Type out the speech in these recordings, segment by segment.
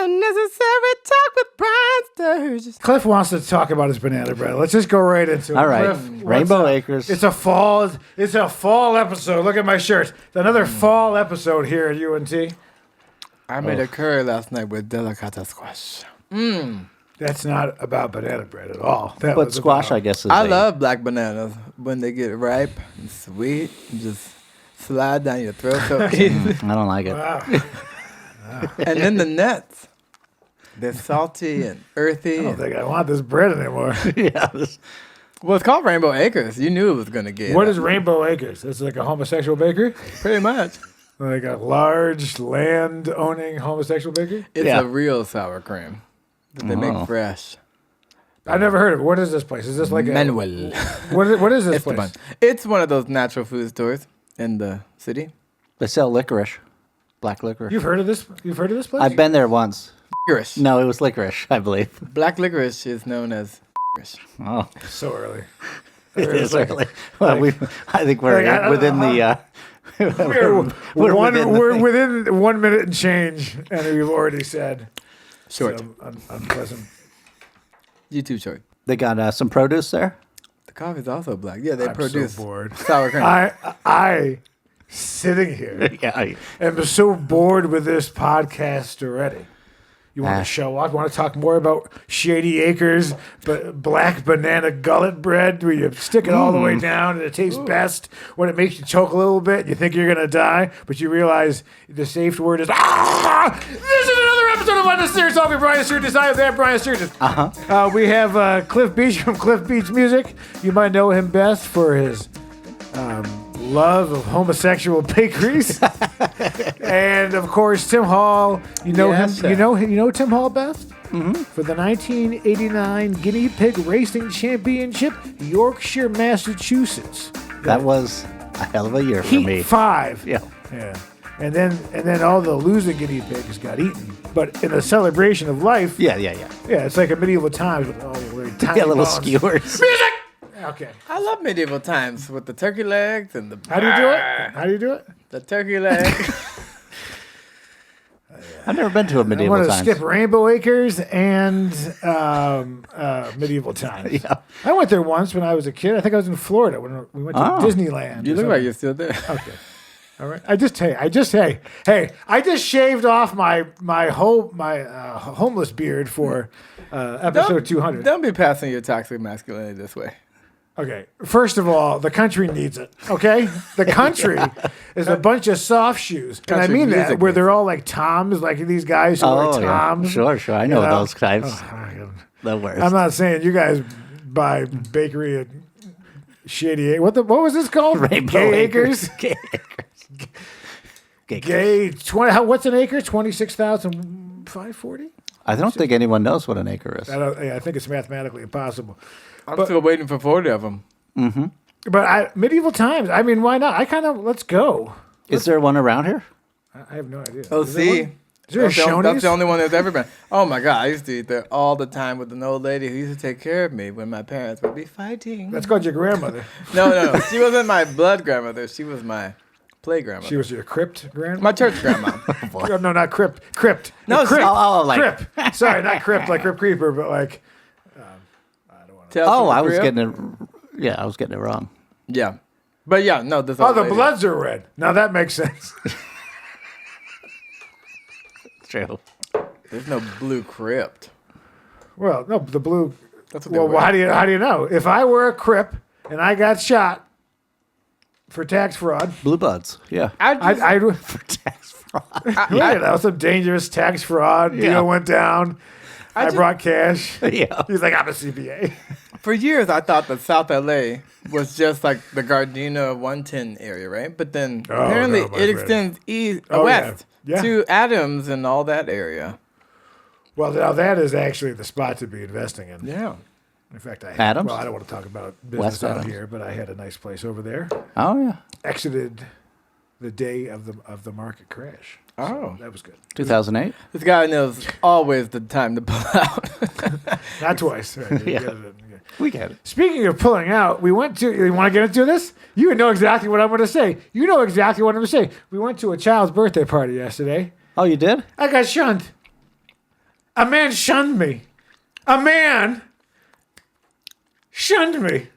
Unnecessary talk with Brian Sturges. Cliff wants to talk about his banana bread. Let's just go right into it. All right. Cliff, Rainbow Acres. It's a fall episode. Look at my shirt. Another fall episode here at UNT. I made a curry last night with delicata squash. That's not about banana bread at all. But squash, I guess, is I love black bananas when they get ripe and sweet and just slide down your throat so easy. I don't like it. Wow. And then the nuts. They're salty and earthy. I don't think I want this bread anymore. Well, it's called Rainbow Acres. You knew it was going to get What is Rainbow Acres? It's like a homosexual bakery? Pretty much. Like a large land-owning homosexual bakery? It's a real sour cream that they make fresh. I've never heard of it. What is this place? Is this like Manuel. What is this It's the place? bun. It's one of those natural food stores in the city. They sell licorice. Black licorice. You've heard of this? You've heard of this place? I've been there once. Licorice. No, it was licorice, I believe. Black licorice is known as licorice. Oh, So early. it is early. Well, I think we're within the... We're within 1 minute and change, and we've already said Short. some unpleasant. You too, short. They got some produce there? The coffee's also black. Yeah, they I'm produce so bored. sour cream. I sitting here Yeah. am so bored with this podcast already. You want to show up? Want to talk more about Shady Acres, but black banana gullet bread where you stick it all the way down and it tastes best when it makes you choke a little bit. You think you're going to die, but you realize the safe word is, This is another episode of UnNecessary Talk with Brian Sturges. I am that Brian Sturges. We have Cliff Beach from Cliff Beach Music. You might know him best for his love of homosexual bakeries. And of course Tim Hall, you know him. You know Tim Hall best for the 1989 Guinea Pig Racing Championship, Yorkshire, Massachusetts. That was a hell of a year for Heat me. 5. Yeah. And then all the losing guinea pigs got eaten. But in a celebration of life, Yeah. it's like a medieval times with all the very tiny Yeah, little bones. skewers. Music. Okay. I love medieval times with the turkey legs and the... How do you do it? How do you do it? The turkey leg. I've never been to a I medieval want to times. skip Rainbow Acres and medieval times. Yeah. I went there once when I was a kid. I think I was in Florida when we went to Disneyland. You or look like something. you're still there. Okay. All right. I just shaved off my homeless beard for episode 200. Don't be passing your toxic masculinity this way. Okay. First of all, the country needs it. Okay, the country is a bunch of soft shoes, and I Country mean that music where needs they're all like Toms, like these guys who wear Toms. Sure. I know You know? those types. Oh, The worst. I'm not saying you guys buy bakery at Shady. What was this called? Rainbow Gay Acres. Gay Acres. Gay 20. What's an acre? 26,540. I don't think anyone knows what an acre is. I think it's mathematically impossible. I'm still waiting for 40 of them. But medieval times. I mean, why not? Let's go. Is there one around here? I have no idea. Oh, Is there see? one? Is there a That's the Shoney's? only one that's ever been. Oh, my God. I used to eat there all the time with an old lady who used to take care of me when my parents would be fighting. That's called your grandmother. No. She wasn't my blood grandmother. She was my play grandmother. She was your crypt grandmother? my church grandma. No, not crypt. Crypt. No, crypt. like Crypt. Sorry, not crypt like Crypt Creeper, but like... I was getting it. Yeah, I was getting it wrong. Yeah. But yeah, no. This Oh, old the lady. Bloods are red. Now that makes sense. True. There's no blue crypt. Well, no, the blue... That's what they Well, wear. how do you know? If I were a Crip and I got shot for tax fraud, Blue buds. Yeah. I'd For tax fraud. that was some dangerous tax fraud. Yeah. Deal went down. I brought cash. Yeah. He's like, I'm a CPA. For years, I thought that South LA was just like the Gardena 110 area, right? But then apparently no, my it friend. extends Oh, west yeah. to Adams and all that area. Well, now that is actually the spot to be investing in. Yeah. In fact, I had, Adams? well, I don't want to talk about business West out Adams. here, but I had a nice place over there. Oh yeah. Exited the day of the market crash. Oh. So that was good. 2008. This guy knows always the time to pull out. Not twice. Right, you Yeah. get it. We get it. Speaking of pulling out, we went to. You want to get into this? You know exactly what I'm going to say. You know exactly what I'm going to say. We went to a child's birthday party yesterday. Oh, you did? I got shunned. A man shunned me. A man shunned me.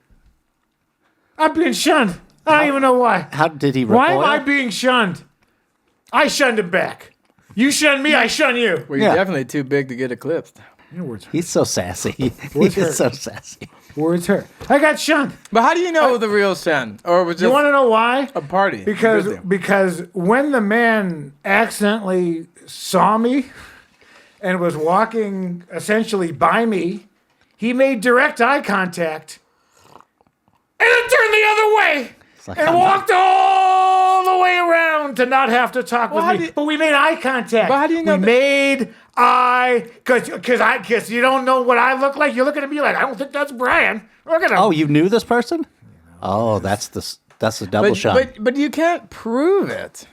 I'm being shunned. I don't even know why. How did he Why recoil? am I being shunned? I shunned him back. You shun me, I shun you. Well, you're definitely too big to get eclipsed. He's so sassy. He Words is hurt. so sassy. Words hurt. I got shunned. But how do you know it was the real Shen? Or was it You just want to know why? a party? Because when the man accidentally saw me and was walking essentially by me, he made direct eye contact and then turned the other way Like, and walked all the way around to not have to talk Well, how with do me. you- But we made eye contact. But how do you know we that- made eye because you don't know what I look like. You're looking at me like I don't think that's Brian. Look at him. Oh, you knew this person? Oh, that's the double shot. But you can't prove it.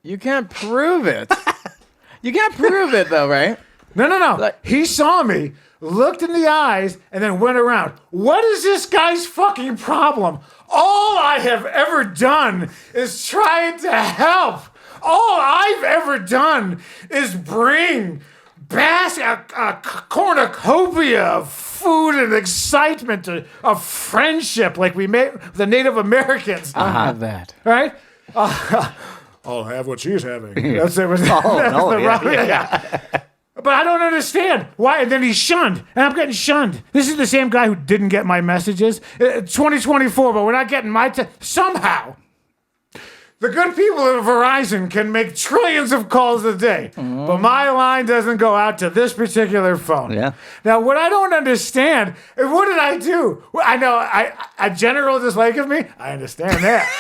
You can't prove it. You can't prove it though, right? No. Like- He saw me, looked in the eyes, and then went around. What is this guy's fucking problem? All I have ever done is try to help. All I've ever done is bring a cornucopia of food and excitement, of friendship, like we made with the Native Americans. I have that. Right? I'll have what she's having. That's it. yeah. But I don't understand why. And then he's shunned, and I'm getting shunned. This is the same guy who didn't get my messages. 2024, but we're not getting my somehow. The good people at Verizon can make trillions of calls a day, but my line doesn't go out to this particular phone. Yeah. Now, what I don't understand is what did I do? Well, I know a general dislike of me. I understand that.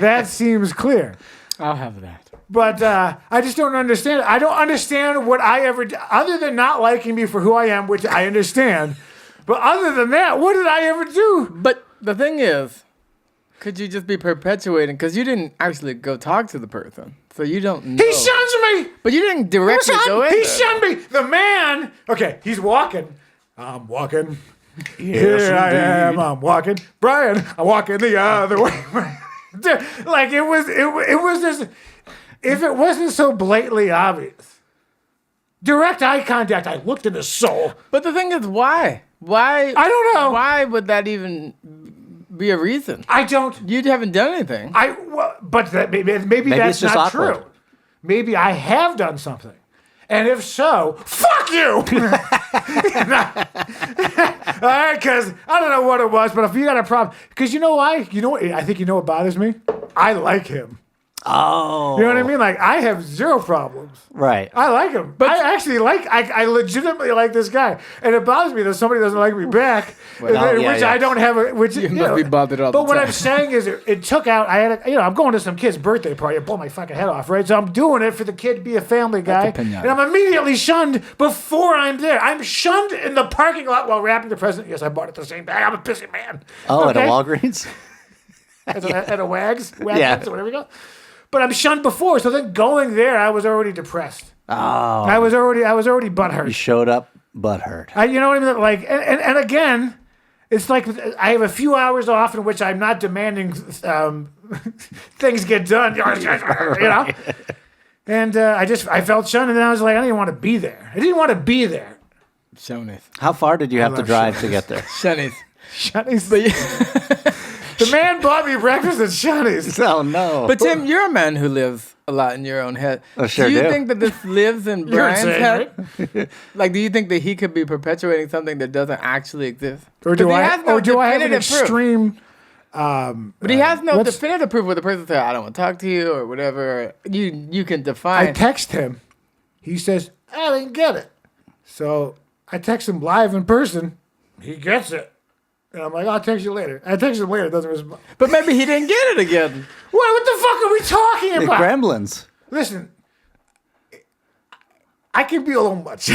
That seems clear. I'll have that. But I just don't understand. I don't understand what I ever did, other than not liking me for who I am, which I understand. But other than that, what did I ever do? But the thing is, could you just be perpetuating? Because you didn't actually go talk to the person, so you don't know. He shuns me. But you didn't directly go in. He there. shunned me. The man. Okay, he's walking. I'm walking. Here I am. I'm walking. Brian, I'm walking the other way. Like it was just. If it wasn't so blatantly obvious, direct eye contact. I looked in his soul. But the thing is, why? Why? I don't know. Why would that even be a reason? I don't. You haven't done anything. But maybe Maybe that's it's just not awkward. true. Maybe I have done something. And if so, fuck you! All right, because I don't know what it was, but if you got a problem, because you know why? You know what? I think you know what bothers me? I like him. Oh. You know what I mean? Like, I have zero problems. Right. I like him. But I actually I legitimately like this guy. And it bothers me that somebody doesn't like me back, which I don't have You must be bothered all the But what time. I'm saying is it took out, I'm going to some kid's birthday party. I blow my fucking head off, right? So I'm doing it for the kid to be a family guy. That's a pinata. And I'm immediately shunned before I'm there. I'm shunned in the parking lot while wrapping the present. Yes, I bought it the same day. I'm a busy man. Oh, Okay? at a Walgreens? At a Wags? Yeah. Or whatever you go. But I'm shunned before, so then going there, I was already depressed. Oh. I was already butthurt. You showed up butthurt. You know what I mean? Like, and again, it's like I have a few hours off in which I'm not demanding things get done. You know. And I felt shunned, and then I was like, I didn't want to be there. I didn't want to be there. Shoney's. How far did you have to love drive to get there? Shoney's. Shunny's. But, The man bought me breakfast at Shunny's. Oh, no. but Tim, you're a man who lives a lot in your own head. I sure do you do. think that this lives in You're Brian's insane, head? right? Like, do you think that he could be perpetuating something that doesn't actually exist? Or do 'Cause he I? has no Or do I have an definitive proof. extreme? But he has no what's- definitive proof where the person said, I don't want to talk to you or whatever. You can I define. text him. He says, I didn't get it. So I text him live in person. He gets it. And I'm like, I'll text you later. I text him later. Doesn't respond. But maybe he didn't get it again. What the fuck are we talking The about? Gremlins. Listen, I can be a little much.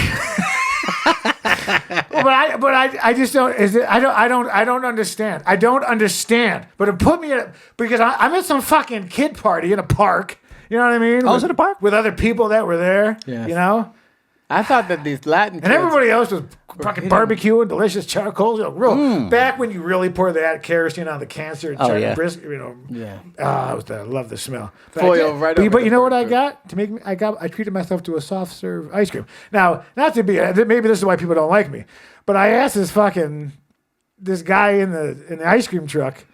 but I just don't. I don't understand. I don't understand. But it put me at because I'm at some fucking kid party in a park. You know what I mean? Oh, was it a park? With other people that were there. Yes. You know? I thought that these Latin kids, And everybody else was fucking barbecue and delicious charcoal. You know, real back when you really pour that kerosene on the cancer and brisket. You know, I love the smell. Foil right over. But you know what I got to make me? I treated myself to a soft serve ice cream. Now, not to be maybe this is why people don't like me, but I asked this guy in the ice cream truck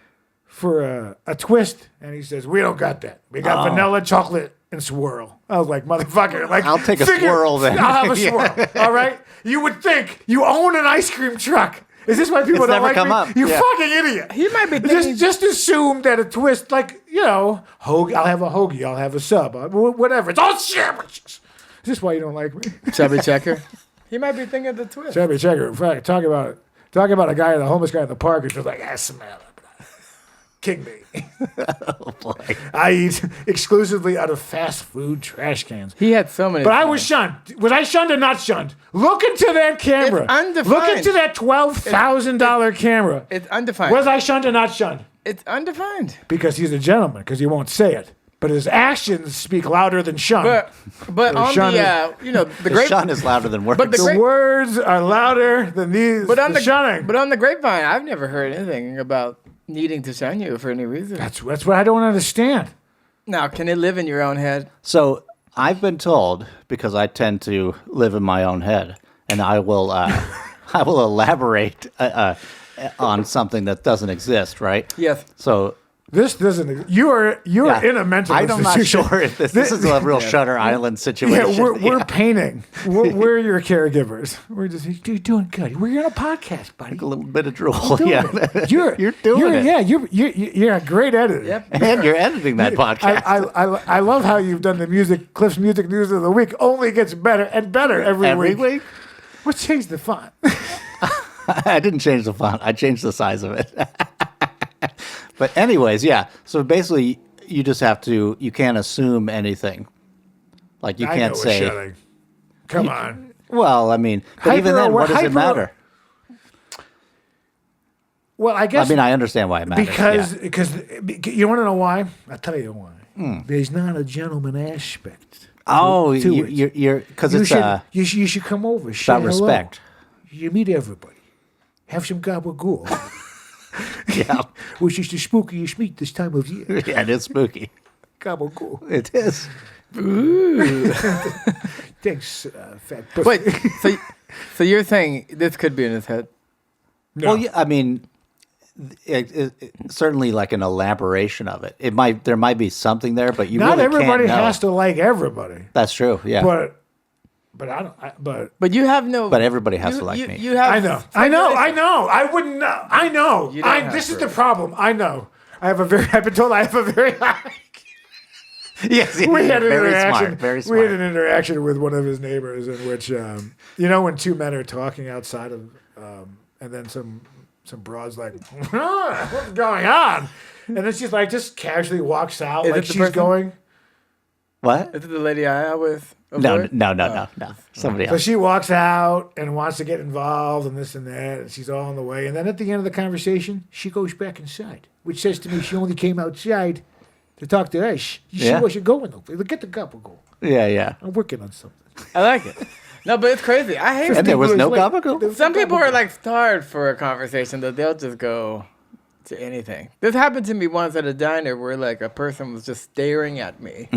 for a twist, and he says, we don't got that. We got vanilla, chocolate, and swirl. I was like, motherfucker. Like, I'll take a swirl then. I'll have a swirl. All right? You would think you own an ice cream truck. Is this why people don't like me? Up. You fucking idiot. He might be thinking... Just assume that a twist, like, you know, hoagie. I'll have a hoagie. I'll have a sub. Whatever. It's all sandwiches. Is this why you don't like me? Chubby Checker. He might be thinking of the twist. Chubby Checker. In fact, talk about a guy, the homeless guy in the park who's just like, I smell it. King me. Oh, boy. I eat exclusively out of fast food trash cans. He had so many. But I was shunned. Was I shunned or not shunned? Look into that camera. It's undefined. Look into that $12,000 camera. It's undefined. Was I shunned or not shunned? It's undefined. Because he's a gentleman, because he won't say it. But his actions speak louder than shun. But on the, you know, the great shun is louder than words. But the words are louder than these. But on the shunning. But on the grapevine, I've never heard anything about needing to shun you for any reason. That's what I don't understand. Now, can it live in your own head? So I've been told, because I tend to live in my own head, and I will I will elaborate on something that doesn't exist, right? Yes. So this doesn't. You are in a mental I'm not institution. sure if this is a real Shutter Island situation. Yeah, we're painting. We're your caregivers. We're just you're doing good. We're on a podcast, buddy. A little bit of drool. Yeah, you're doing it. Yeah, you're a great editor. Yep. And you're editing that podcast. I love how you've done the music. Cliff's music news of the week only gets better and better every week. What changed the font? I didn't change the font. I changed the size of it. But anyways, yeah. So basically, you just have to. You can't assume anything. Like you can't say. Shutting. Come on. Well, I mean, but even then, what does it matter? Well, I guess. I mean, I understand why it matters. Because you want to know why? I'll tell you why. There's not a gentleman aspect. Oh, you're because it's you should come over. Say hello. Respect. You meet everybody. Have some gabagool. Yeah. Which is the spookiest meat this time of year. Yeah, it is spooky. Gabagool. It is. Ooh. Thanks, fat pussy. Wait, so you're saying this could be in his head? No. Well, yeah, I mean, it certainly like an elaboration of it. There might be something there, but you not really everybody can't know. has to like everybody. That's true. Yeah. But I don't. But you have no. But everybody has to like me. You have. I know. I wouldn't know. I know. This is the problem. I know. I've been told I have a very high. Yes. We had an interaction. Very smart. We had an interaction with one of his neighbors in which, when two men are talking outside of, and then some broad's like, what's going on? And then she's like, just casually walks out like she's going. What? Is it the lady I with? No. Somebody else. So she walks out and wants to get involved and this and that, and she's all on the way. And then at the end of the conversation, she goes back inside, which says to me she only came outside to talk to us. She wasn't going over. Get the gabagool. Yeah. I'm working on something. I like it. No, but it's crazy. I hate it. And there was no gabagool? Some people are like starved for a conversation that they'll just go to anything. This happened to me once at a diner where like a person was just staring at me,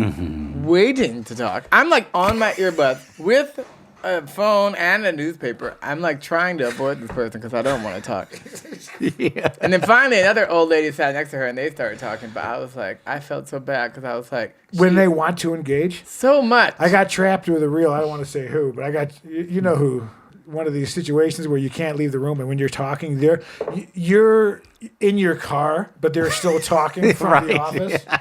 waiting to talk. I'm like on my earbuds with a phone and a newspaper. I'm like trying to avoid this person because I don't want to talk. Yeah. And then finally another old lady sat next to her and they started talking, but I was like, I felt so bad because I was like, when they want to engage? So much. I got trapped with a reel. I don't want to say who, but I got, you know who. One of these situations where you can't leave the room, and when you're talking, you're in your car, but they're still talking from the office. Yeah.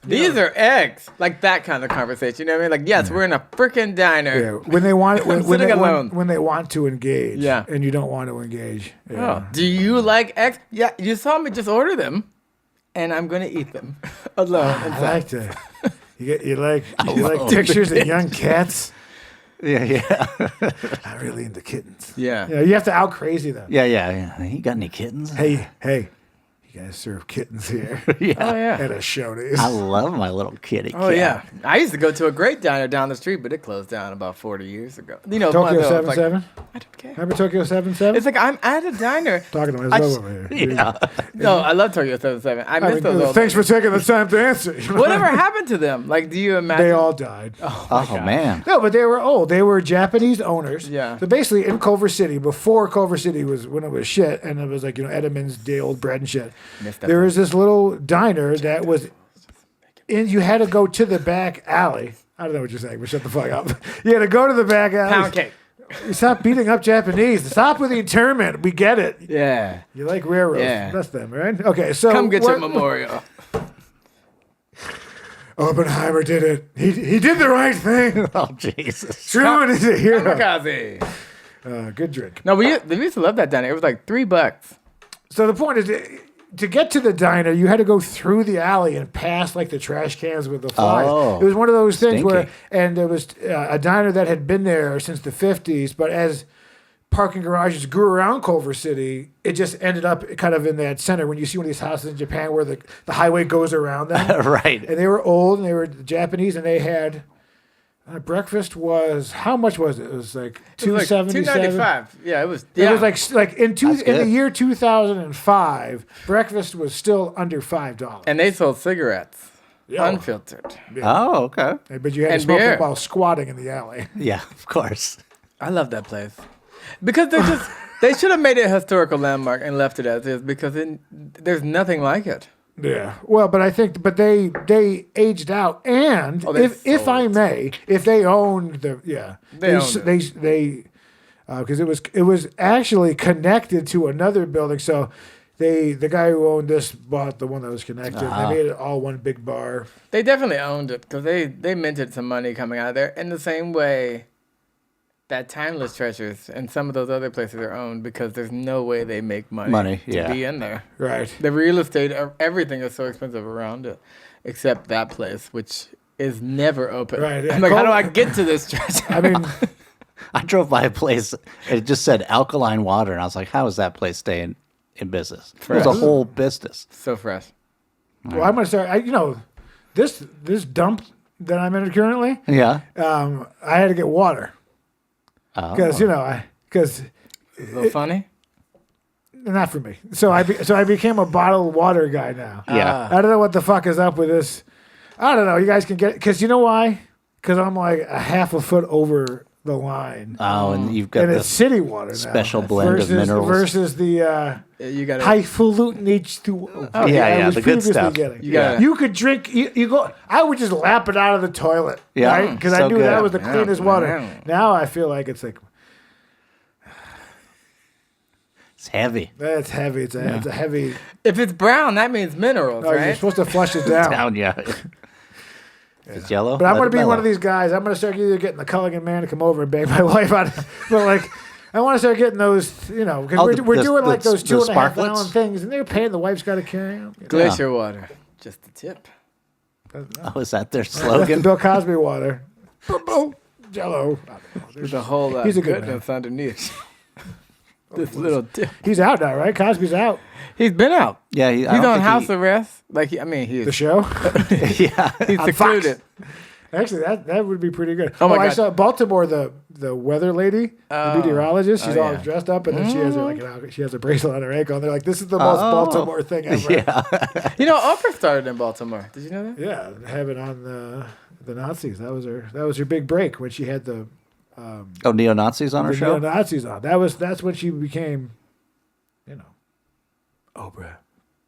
These are eggs, like that kind of conversation. You know what I mean? Like, yes, we're in a freaking diner. Yeah, when they want, when they want to engage, and you don't want to engage. Yeah. Oh, do you like eggs? Yeah, you saw me just order them, and I'm gonna eat them alone. I like that. You like pictures of young cats. Yeah. I'm really into kittens. Yeah. You have to out crazy them. Yeah. You got any kittens? Hey, You guys serve kittens here Yeah. Oh yeah. at a Shoney's. I love my little kitty Oh cat. yeah. I used to go to a great diner down the street, but it closed down about 40 years ago. You know, Tokyo one of those, 77? Like, I don't care. Remember Tokyo 77? It's like I'm at a diner. Talking to I myself s- over here. Yeah. No, I love Tokyo 77. I miss those old. Thanks for taking the time to answer. Whatever happened to them? Like, do you imagine? They all died. Oh, man. No, but they were old. They were Japanese owners. Yeah. So basically, in Culver City, before Culver City was when it was shit, and it was like Edamund's day old bread and shit. Missed that There part. was this little diner that was in. You had to go to the back alley. I don't know what you're saying, but shut the fuck up. You had to go to the back alley. Pound cake. Stop beating up Japanese. Stop with the internment. We get it. Yeah. You like railroads. Yeah. That's them, right? Okay, so Come get your memorial. Oppenheimer did it. He did the right thing. Oh, Jesus. Truman is a hero. Kamikaze. Good drink. No, we used to love that diner. It was like $3. So the point is, to get to the diner, you had to go through the alley and pass like the trash cans with the flies. Oh, it was one of those things stinky. where, and there was a diner that had been there since the 50s, but as parking garages grew around Culver City, it just ended up kind of in that center when you see one of these houses in Japan where the highway goes around them. Right. And they were old and they were Japanese and they had breakfast was how much was it? It was like $2.77. $2.95. Yeah, it was. It Yeah. was like in the good. year 2005, breakfast was still under $5. And they sold cigarettes, Yeah. unfiltered. Oh, okay. But you had to And smoke beer. it while squatting in the alley. Yeah, of course. I love that place because they should have made it a historical landmark and left it as is because there's nothing like it. Yeah. Well, but I think they aged out, and Oh, they if I sold. may, if they owned the They owned they because it was actually connected to another building, so. The guy who owned this bought the one that was connected. They made it all one big bar. They definitely owned it because they minted some money coming out of there in the same way that Timeless Treasures and some of those other places are owned because there's no way they make money to yeah. be in there. Right. The real estate, everything is so expensive around it, except that place, which is never open. Right, yeah. I'm like, how do I get to this treasure? I mean, I drove by a place, it just said alkaline water, and I was like, how is that place staying in business? It was a whole business. So fresh. well, I'm gonna start. This dump that I'm in currently. Yeah. I had to get water Oh. because because A little funny. not for me. So I became a bottled water guy now. Yeah. I don't know what the fuck is up with this. I don't know. You guys can get because you know why? Because I'm like a half a foot over the line, Oh, and you've got and it's this city water now. special blend of minerals. versus the You got to. highfalutin H2O. Oh, yeah, was the good previously stuff. getting. You gotta- You could drink. You go. I would just lap it out of the toilet. Yeah, right? Because I so knew good. that was the Yeah, cleanest water. yeah. Now I feel like it's like It's heavy. it's heavy. It's a heavy. If it's brown, that means minerals, You're right? supposed to flush it down. Down, yeah. If it's yellow. But I'm let going it to be one mellow. of these guys. I'm going to start either getting the Culligan man to come over and bang my wife out. But like, I want to start getting those, because Oh, we're the- doing the- like those the 2.5 sparklets? gallon things, and they're paying. The wife's got to carry them. Glacier water. Just a tip. Oh, is that their That's the slogan? Bill Cosby water. Boom, Jello. I don't know. There's a whole lot He's a of good goodness underneath. This little tip. He's out now, right? Cosby's out. He's been out. Yeah, I He's don't on think house arrest. Like, he's The show. Yeah. he's on Fox. secluded. Actually, that would be pretty good. Oh my I God. saw Baltimore, the weather lady, the meteorologist. She's all yeah. dressed up, and then she has she has a bracelet on her ankle, and they're like, "This is the most Baltimore thing ever." Yeah. You know, Oprah started in Baltimore. Did you know that? Yeah, having on the Nazis. That was her big break when she had the Oh, neo-Nazis on her show? Nazis on. That's when she became, Oprah.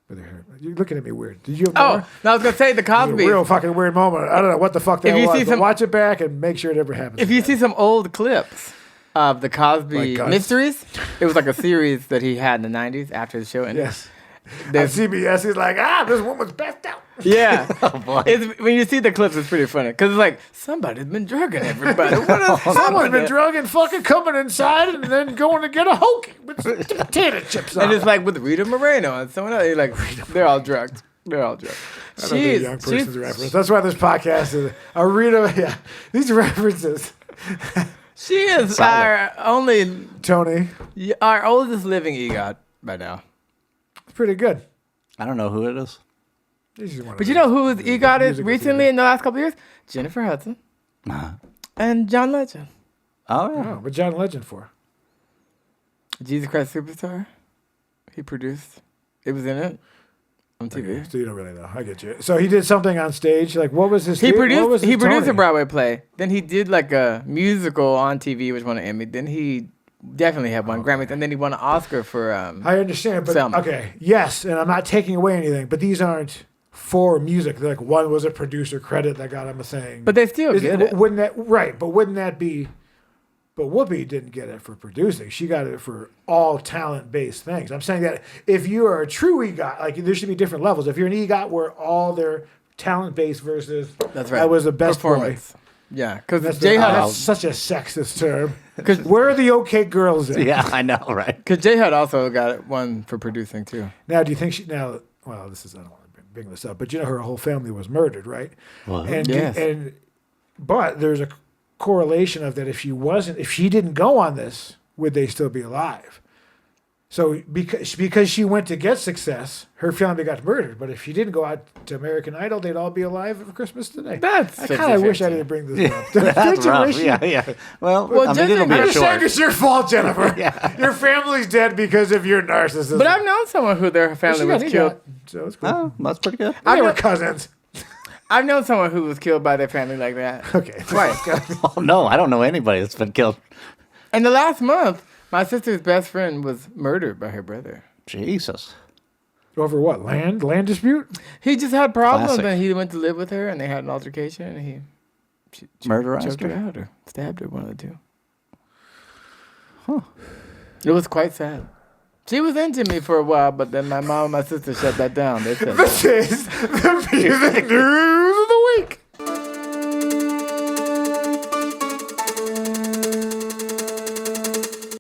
With her hair. You're looking at me weird. Did you have more? Oh, no, I was going to say the It was a Cosby. real fucking weird moment. I don't know what the fuck that If you was. see But some- watch it back and make sure it never happens. If you see some old clips of the Cosby Like guts? Mysteries, it was like a series that he had in the 90s after the show ended. yes. On There's- CBS, he's like, this woman's passed out. Yeah. boy. When you see the clips, it's pretty funny. Because it's like, somebody's been drugging everybody. What is Someone's been drunk and fucking coming inside and then going to get a hokey with some potato chips on And it's it. like with Rita Moreno and someone else. You're like, they're all drugged. They're all drugged. I don't think young person's reference. That's why this podcast is a Rita. Yeah, these references. She is Solid. Tony, our oldest living EGOT by now. it's pretty good. I don't know who it is. But you know who was EGOTed recently in the last couple of years? Jennifer Hudson and John Legend. Oh, yeah. Oh, what John Legend for? Jesus Christ Superstar. He produced. It was in it on TV. Okay, so you don't really know. I get you. So he did something on stage. Like, what was his? He what was produced. his He produced a Tony? Broadway play. Then he did like a musical on TV, which won an Emmy. Then he definitely had one Grammy. And then he won an Oscar for. I understand, but Selma. okay, yes, and I'm not taking away anything, but these aren't for music. Like one was a producer credit that got him a thing. But they still get it. Wouldn't that right? But wouldn't that be? But Whoopi didn't get it for producing. She got it for all talent-based things. I'm saying that if you are a true EGOT, like there should be different levels. If you're an EGOT where all their talent-based versus That's right. I was the best boy. Performance. Yeah, because That's, J-Hud. such a sexist term. Because where are the okay girls at? Yeah, I know, right? Because J-Hud also got one for producing too. Now, do you think she now? Well, this is I don't want to bring this up, but you know her whole family was murdered, right? Well, And Yes. but there's a correlation of that if she didn't go on this, would they still be alive? So because she went to get success, her family got murdered. But if she didn't go out to American Idol, they'd all be alive for Christmas today. That's I kind of wish I 50-50. didn't bring this up. That's Don't you rough. wish you- Yeah. Well, Well, I mean, it'll Jennifer- be I'm a just saying short. it's your fault, Jennifer. Yeah. Your family's dead because of your narcissism. But I've known someone who their family She was got killed. EGOT, so it's cool. Oh, that's pretty good. They were know- cousins. I've known someone who was killed by their family like that. Okay. Twice. Oh, no, I don't know anybody that's been killed. In the last month, my sister's best friend was murdered by her brother. Jesus. Over what? Land dispute? He just had problems, Classic. and he went to live with her, and they had an altercation, and he Murderized choked her her? out or stabbed her, one of the two. Huh. It was quite sad. She was into me for a while, but then my mom and my sister shut that down. They said, This is the music news of the week.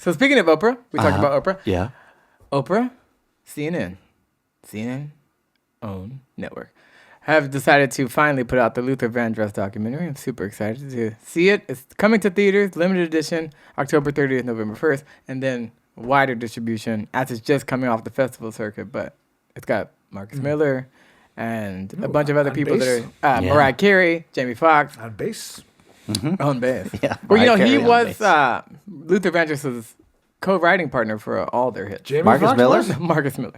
So speaking of Oprah, we talked about Oprah. Yeah. Oprah, CNN own network, have decided to finally put out the Luther Vandross documentary. I'm super excited to see it. It's coming to theaters, limited edition, October 30th, November 1st, and then wider distribution as it's just coming off the festival circuit. But it's got Marcus Miller and a bunch of other on people bass? that are Yeah. Mariah Carey, Jamie Foxx, On bass. on bass. Yeah. Well, you know, Mariah he Carey on was bass. Luther Vandross's co-writing partner for all their hits. Jamie Marcus Foxx Miller? was? Marcus Miller.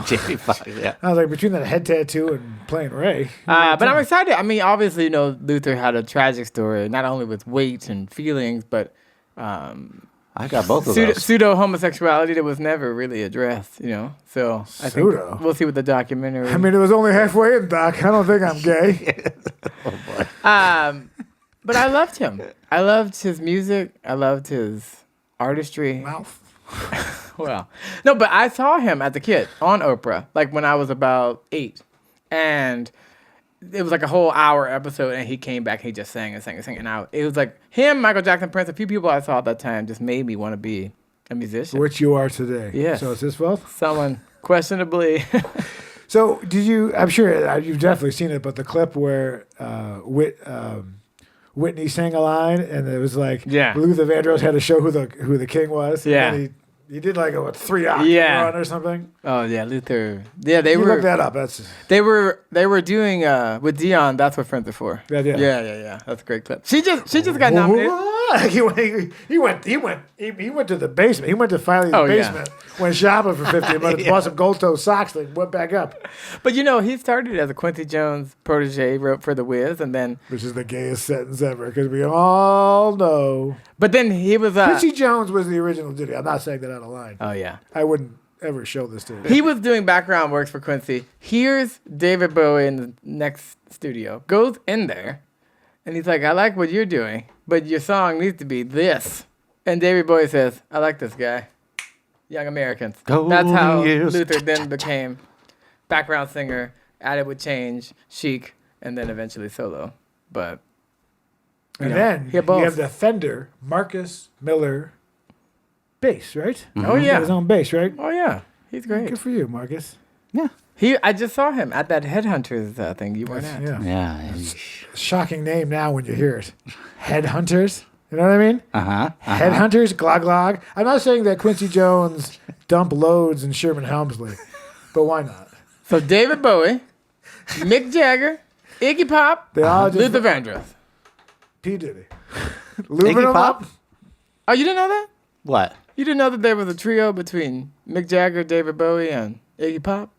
Jamie Foxx, yeah. I was like, between that head tattoo and playing Ray. But I'm excited. I mean, obviously, you know, Luther had a tragic story, not only with weight and feelings, but I got both of those. pseudo homosexuality that was never really addressed, you know. So I Pseudo? think we'll see what the documentary. I mean, it was only halfway in, Doc. I don't think I'm gay. But I loved him. I loved his music. I loved his artistry. Mouth. Well, no, but I saw him as a kid on Oprah, like when I was about 8. And it was like a whole hour episode, and he came back, he just sang and sang and sang. And it was like him, Michael Jackson, Prince, a few people I saw at that time just made me want to be a musician. Which you are today. Yes. So it's his fault? Someone questionably. So did you, I'm sure you've definitely seen it, but the clip where Whitney sang a line, and it was like Yeah. Luther Vandross had to show who the king was. Yeah. And he did like a 3-octave Yeah. run or something. Oh yeah, Luther. Yeah, they You were look that up. That's they were doing with Dion. That's what friends are for. Yeah. Yeah. That's a great clip. She just got nominated. He went to the basement. He went to Filey's Oh, yeah. basement. Went shopping for 15 minutes. Bought some gold toe socks. Then went back up. But you know, he started as a Quincy Jones protege, wrote for The Wiz, and then Which is the gayest sentence ever, because we all know but then he was Quincy Jones was the original Diddy. I'm not saying that out of line. oh yeah. I wouldn't ever show this to you. He was doing background works for Quincy. Here's David Bowie in the next studio. Goes in there, and he's like, I like what you're doing, but your song needs to be this. And David Bowie says, I like this guy. Young Americans. Golden That's how years. Luther then became background singer, added with Change, Chic, and then eventually solo. But And know, then he had both. you have the Fender Marcus Miller bass, right? Oh He got his yeah. own bass, right? Oh yeah. He's great. Good for you, Marcus. Yeah. I just saw him at that Headhunters thing you weren't at. Yeah. Yeah. Shocking name now when you hear it. Headhunters. You know what I mean? Uh-huh. Headhunters, glog glog. I'm not saying that Quincy Jones dumped loads in Sherman Helmsley, but why not? So David Bowie, Mick Jagger, Iggy Pop, They all just Luther Vandross. P. Diddy. Lubing them Pop? up. Oh, you didn't know that? What? You didn't know that there was a trio between Mick Jagger, David Bowie, and Iggy Pop?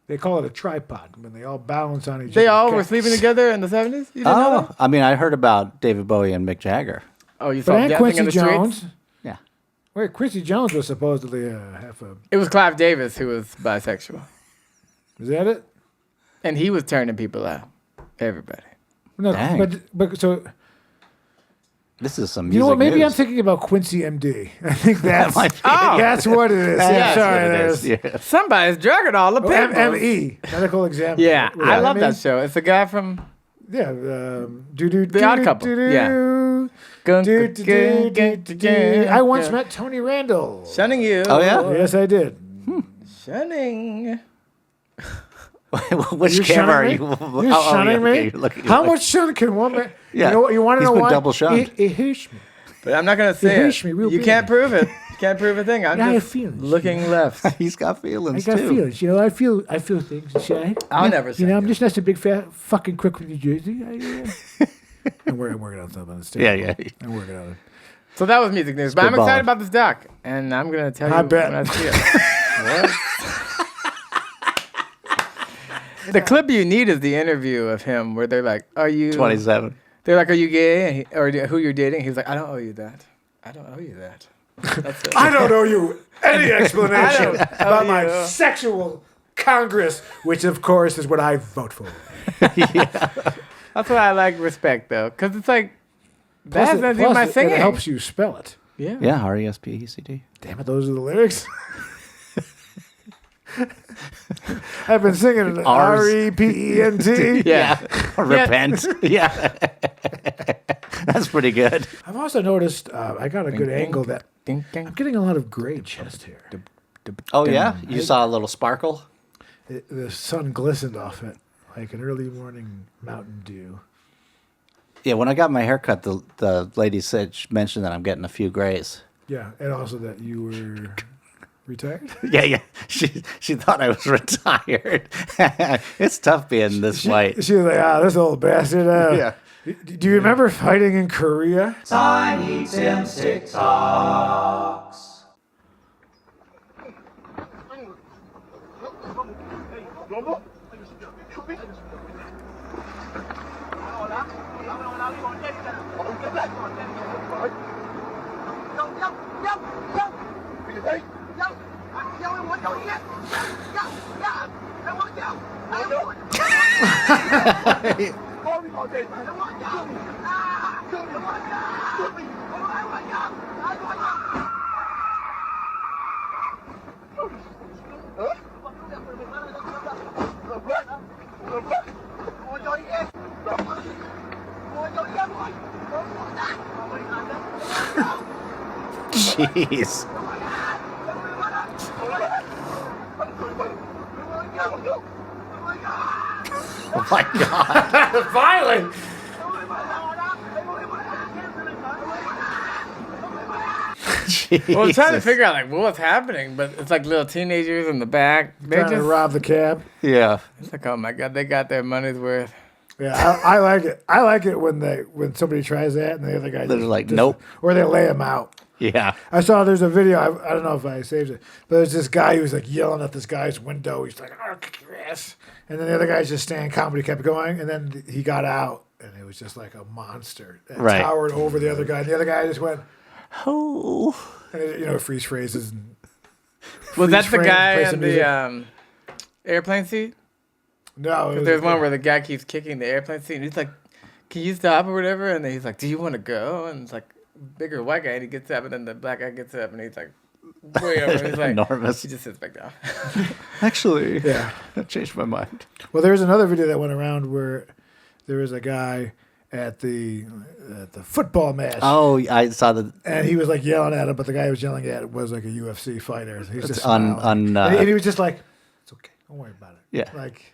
They call it a tripod when they all balance on each other. They all were sleeping together in the 70s? You didn't know that? I mean, I heard about David Bowie and Mick Jagger. Oh, you But saw ain't Dancing Quincy in the Jones. Streets? Yeah. Wait, Quincy Jones was supposedly half a. It was Clive Davis who was bisexual. Is that it? And he was turning people out. Everybody. No, Dang. but so This is some music you know what? Maybe I'm news. thinking about Quincy MD. I think that's might be that's what it is. That's Sorry, what it there's is. Yeah. Somebody's drugging all the pimples. ME, medical examiner. Yeah, What I does love mean? that show. It's a guy from Yeah, The Odd Couple. Yeah. I once met Tony Randall. Shunning you. Oh, yeah? Yes, I did. Shunning. Which You're camera are shunning you? me? You're shunning me? You're looking- How much shun can one man? Yeah. You know what? You want to He's know been why? double shunned. It hurts me. But I'm not going to say You it. hate me real You bad. can't prove it. You can't prove a thing. I'm I have just feelings. looking left. He's got I feelings got too. feelings. You know, I feel things inside. I'll never You say know, I'm it. just not a big fat fucking crook from New Jersey. I'm working on something. It's Yeah, terrible. yeah. I'm working on it. So that was music news. But I'm Spitballing. excited about this doc. And I'm going to tell you I bet. when I see it. What? The clip you need is the interview of him where they're like, "Are you 27. They're like, "Are you gay?" And or who you're dating? He's like, "I don't owe you that. I don't owe you that." That's it. I don't owe you any explanation I don't about owe my you. sexual Congress, which of course is what I vote for. That's why I like respect though, because it's like that has nothing to do with my it singing. helps you spell it. Yeah. Yeah, RESPECT. Damn it, those are the lyrics. I've been singing it. R's. REPENT. Yeah. Repent. Yeah. That's pretty good. I've also noticed I got a good angle that Ding, ding. I'm getting a lot of gray chest hair. Oh, yeah? You saw a little sparkle? The sun glistened off it like an early morning Mountain Dew. Yeah, when I got my haircut, the lady she mentioned that I'm getting a few grays. Yeah, and also that you were retired. Yeah. She thought I was retired. It's tough being this white. She was like, this old bastard. Yeah. Do you remember fighting in Korea? Tiny Tim's TikToks. Jeez. Oh my God. Violent. Well, I'm trying to Jesus. figure out like what's happening, but it's like little teenagers in the back. They Trying to just rob the cab. Yeah. it's like, oh my god, they got their money's worth. Yeah, I like it. I like it when somebody tries that and the other guy They're just, like, just- nope. or they lay him out. Yeah. I saw there's a video. I don't know if I saved it, but there's this guy who was like yelling at this guy's window. He's like, "Oh, kick your ass!" And then the other guy's just staying calm, but he kept going. And then he got out, and it was just like a monster that Right. towered over the other guy. And the other guy just went, Oh. and freeze phrases. And Was that the frame, guy play in some the airplane seat? no, it was, There's one where the guy keeps kicking the airplane seat, and he's like, "Can you stop or whatever?" And then he's like, "Do you want to go?" And it's like bigger white guy, and he gets up, and then the black guy gets up, and he's like, way over. And he's like, Enormous. He just sits back down. Actually, yeah. I changed my mind. Well, there was another video that went around where there was a guy at the football match. Oh, I saw the And he was like yelling at him, but the guy he was yelling at was like a UFC fighter. He was just on- smiling. on, and he was just like, "It's okay, don't worry about it." Yeah. like,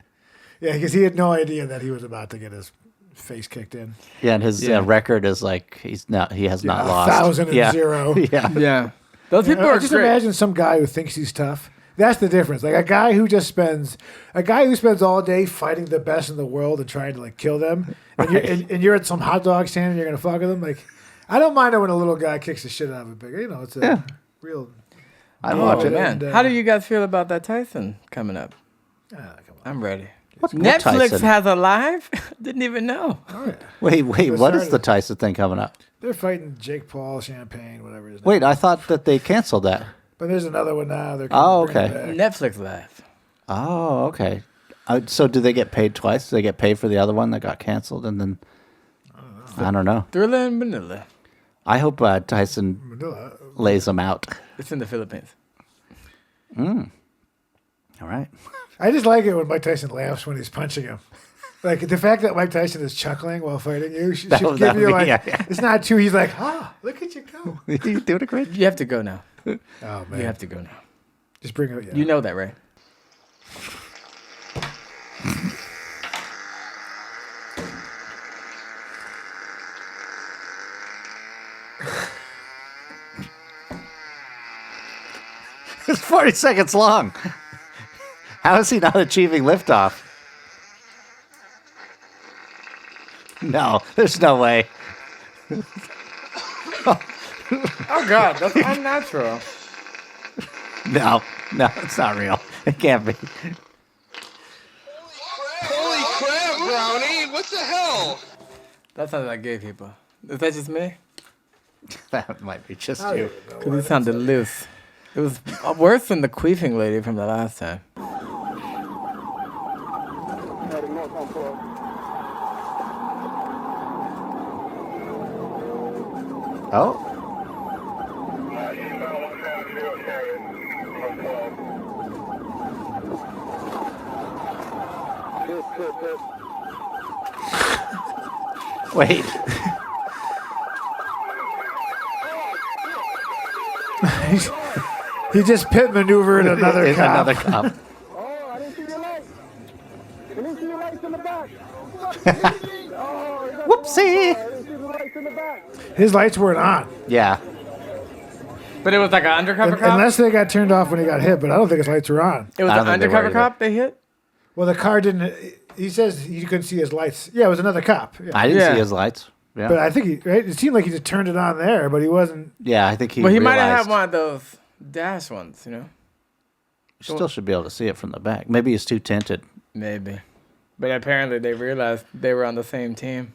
yeah, because he had no idea that he was about to get his face kicked in. yeah, and his Yeah. record is like he has not lost 1,000 and yeah. 0. Yeah. Yeah, those people I are just great. imagine some guy who thinks he's tough, That's the difference. Like a guy who spends all day fighting the best in the world and trying to like kill them, and you're at some hot dog stand and you're gonna fuck with them. Like, I don't mind it when a little guy kicks the shit out of a big. You know, it's a real. I watch it. Man, how do you guys feel about that Tyson coming up? Come on. I'm ready. What Netflix Tyson? has a live? Didn't even know. Oh, yeah. Wait, what is the Tyson thing coming up? They're fighting Jake Paul, Champagne, whatever his name. Wait, I thought that they canceled that. But there's another one now. They're Okay. Netflix live. Oh, okay. So do they get paid twice? Do they get paid for the other one that got canceled? And then, I don't know. Thriller and Manila. I hope Tyson Manila. lays them out. It's in the Philippines. All right. I just like it when Mike Tyson laughs when he's punching him. Like the fact that Mike Tyson is chuckling while fighting you should give you like it's not too. He's like, look at you go. You're doing a great job. You have to go now. Oh man, You have to go now. just bring it. Yeah. You know that, right? It's 40 seconds long. How is he not achieving liftoff? No, there's no way. Oh God, that's unnatural. No, it's not real. It can't be. Holy crap, Brownie! What the hell? That sounds like gay people. Is that just me? That might be just I you. don't know Because why it sounded loose. It was worse than the queefing lady from the last time. Oh. Wait. He just pit maneuvered another In cop. another cop. Oh, I didn't see your lights. I didn't see your lights in the back. Whoopsie. I didn't see the lights in the back. His lights weren't on. Yeah. But it was like an undercover cop? Unless they got turned off when he got hit, but I don't think his lights were on. It was I an don't think they were undercover either. cop they hit? Well, the car didn't. He says you couldn't see his lights. Yeah, it was another cop. Yeah. I didn't Yeah. see his lights. Yeah. But I think it seemed like he just turned it on there, but he wasn't. Yeah, I think he Well, he might realized have had one of those dash ones, you know? still should be able to see it from the back. Maybe he's too tinted. Maybe. But apparently they realized they were on the same team.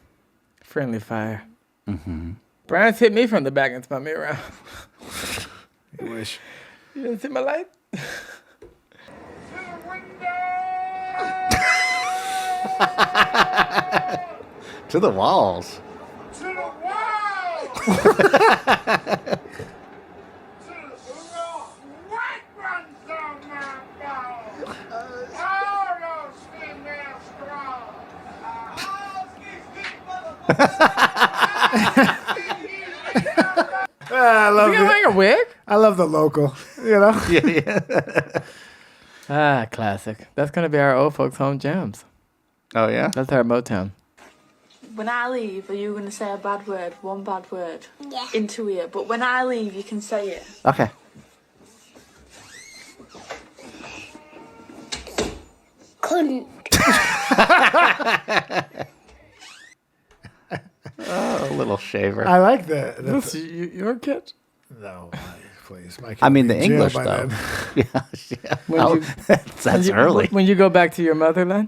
Friendly fire. Mm-hmm. Brian's hit me from the back and spun me around. I wish. You didn't see my light? To the walls. To the wall! What runs down my ball? All those female strong. I love You gonna it. wear a wig? I love the local. You know. Yeah. Ah, classic. That's gonna be our old folks' home jams. Oh, yeah? That's our Motown. When I leave, are you going to say a bad word, one bad word, into here? But when I leave, you can say it. Okay. Couldn't. Oh, a little shaver. I like the This your kid? no, please. My kid I mean, would the be in jail English, by though. then. Yeah. When Oh, you- that's early. When you go back to your motherland,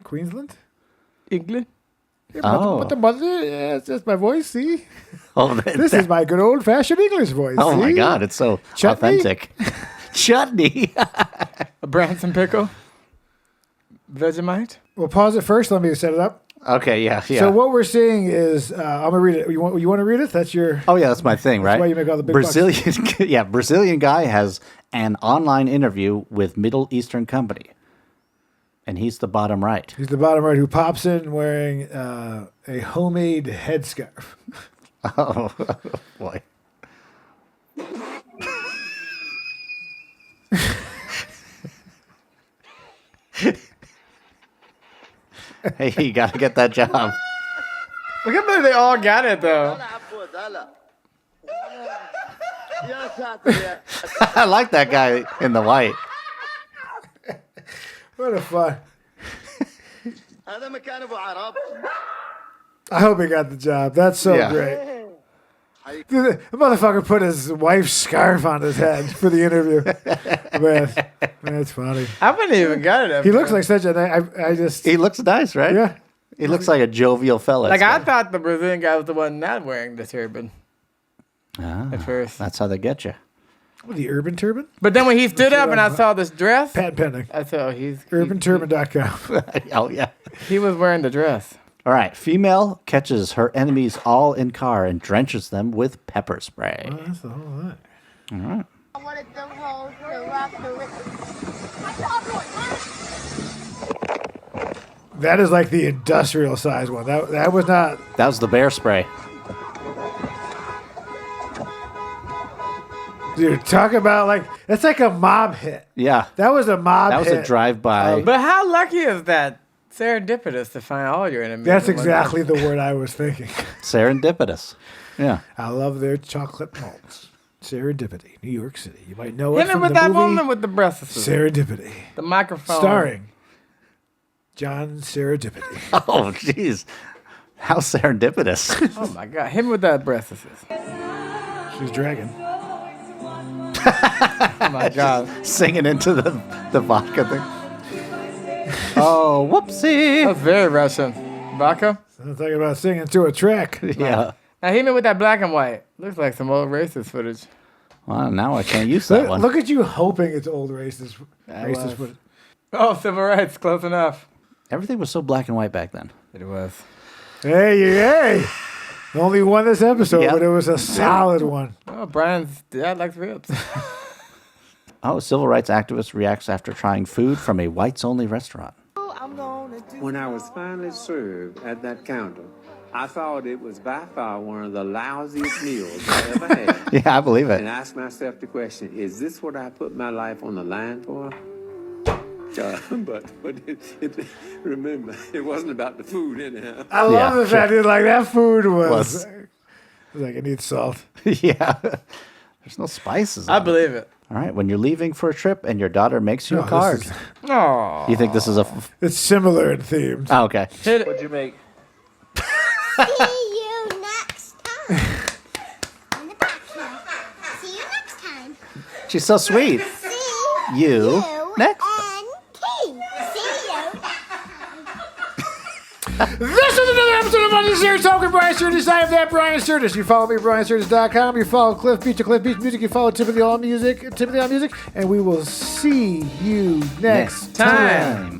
Queensland. England. Yeah, Oh. but the mother, yeah, it's just my voice. See, Oh, this is my good old fashioned English voice. oh my see? God, it's so Chutney? authentic. Chutney. A Branson pickle. Vegemite. Well, pause it first. Let me set it up. Okay, yeah. So what we're seeing is, I'm gonna read it. You want to read it? That's your. Oh yeah, that's my thing, right? why you make all the big Brazilian, yeah, Brazilian guy has an online interview with Middle Eastern company, and he's the bottom right. He's the bottom right who pops in wearing a homemade headscarf. Oh boy. Hey, you gotta get that job. I can't believe they all got it though. I like that guy in the white. What a fun. I hope he got the job. That's so Yeah. great. The motherfucker put his wife's scarf on his head for the interview. Man, that's funny. I wouldn't even got it. He looks like such a I just He looks nice, right? yeah. He looks like a jovial fella. Like, I thought the Brazilian guy was the one not wearing the turban Ah, at first. that's how they get you. The Urban Turban? But then when he stood up and I saw this dress, Patent pending. I thought, oh, UrbanTurban.com. Oh, yeah. he was wearing the dress. All right. Female catches her enemies all in car and drenches them with pepper spray. That's the whole thing. All right. That is like the industrial size one. That was not. That was the bear spray. Dude, talk about like that's like a mob hit. Yeah. That was a mob. That was hit. a drive-by. But how lucky is that? Serendipitous to find all your enemies. That's in one exactly the word I was thinking. Serendipitous. Yeah. I love their chocolate malts. Serendipity, New York City. You might know it Hit me from with the that movie woman with the breasts. Serendipity, The microphone. starring John Serendipity. Oh, jeez. How serendipitous. Oh my God. Hit me with that breasts. She's dragging. Oh my God. Singing into the vodka thing. Oh, whoopsie. That's very Russian. Vodka? I'm talking about singing to a track. Yeah. Now hit me with that black and white. Looks like some old racist footage. Well, now I can't use that one. Look at you hoping it's old racist was. footage. Oh, civil rights. Close enough. Everything was so black and white back then. It was. Hey. Only one this episode, Yep. but it was a solid one. Oh, Brian's dad likes ribs. Oh, civil rights activist reacts after trying food from a whites-only restaurant. When I was finally served at that counter, I thought it was by far one of the lousiest meals I ever had. Yeah, I believe it. And asked myself the question, is this what I put my life on the line for? But remember, it wasn't about the food anyhow. I love the fact that like that food Was. was like it needs salt. Yeah. There's no spices. I on it. believe it. All right, when you're leaving for a trip and your daughter makes you No, a this card. is- Oh. You think this is a... It's similar in theme. Oh, okay. Hit it. What'd you make? See you next time. In the back here. See you next time. She's so sweet. See You next. UNT. See you. This is another episode of UnNecessary Talk with Brian Sturges. I am that Brian Sturges. You follow me at BrianSturges.com. You follow Cliff Beach at Cliff Beach Music. You follow Timothy on Music, and we will see you next time. Time.